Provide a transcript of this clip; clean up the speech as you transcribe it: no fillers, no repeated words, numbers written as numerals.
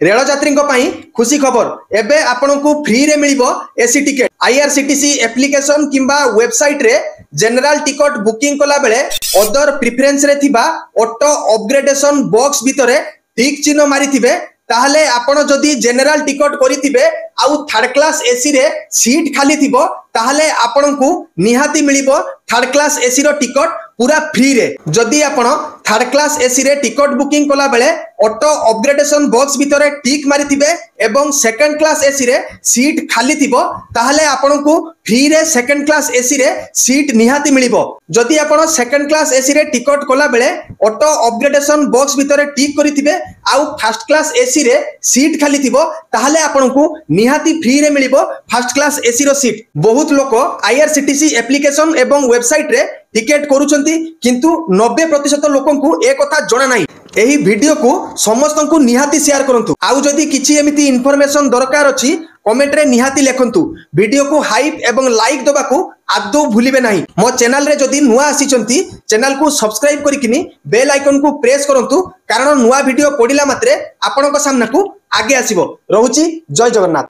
Rail यात्री खुशी खबर एबे आपनकु फ्री रे मिलिबो एसी टिकेट आईआरसीटीसी एप्लिकेशन किंबा वेबसाइट रे जनरल टिकट बुकिंग कला बेले अदर प्रेफरेंस रे थिबा ऑटो अपग्रेडेशन बॉक्स भितरे टिक चिन्ह मारिथिबे ताहले आपण जदि जनरल टिकट करिथिबे आउ थर्ड क्लास एसी रे सीट खाली थिबो ताहले आपनकु निहाती मिलिबो थर्ड क्लास एसी रो टिकट पूरा फ्री रे। जदि आपण थर्ड क्लास एसी रे टिकट बुकिंग कला बेले ऑटो अपग्रेडेशन बॉक्स भितरे टिक मारिथिबे एवं सेकंड क्लास एसी रे सीट खाली थिबो ताहले आपनकु फ्री रे सेकंड क्लास एसी रे सीट निहाती मिलिबो। जदि आपण सेकंड क्लास एसी रे टिकट कला बेले ऑटो अपग्रेडेशन बॉक्स भितरे टिक करिथिबे आउ फर्स्ट क्लास एसी रे सीट खाली थिबो ताहले आपनकु निहाती फ्री रे मिलिबो फर्स्ट क्लास एसी रो सीट। बहुत लोक आईआरसीटीसी एप्लिकेशन एवं वेबसाइट रे टिकेट करूचंती किंतु 90% लोकंकु ए कथा जणा नाही। एही वीडियो को समस्त को निहाती शेयर करंतु आउ जदि किछि एमिति इन्फॉर्मेशन दरकार अछि कमेंट रे निहाती लेखंतु। वीडियो को हाइप एवं लाइक दबा को आदौ भूलिबे नाही। मो चैनल रे जदि नुआ आसीचंती चैनल को सब्सक्राइब करिकिनी बेल आइकन को प्रेस करंतु कारण नुआ वीडियो पडिला मात्रे आपनक सामना को आगे आसीबो। रहूची जय जगन्नाथ।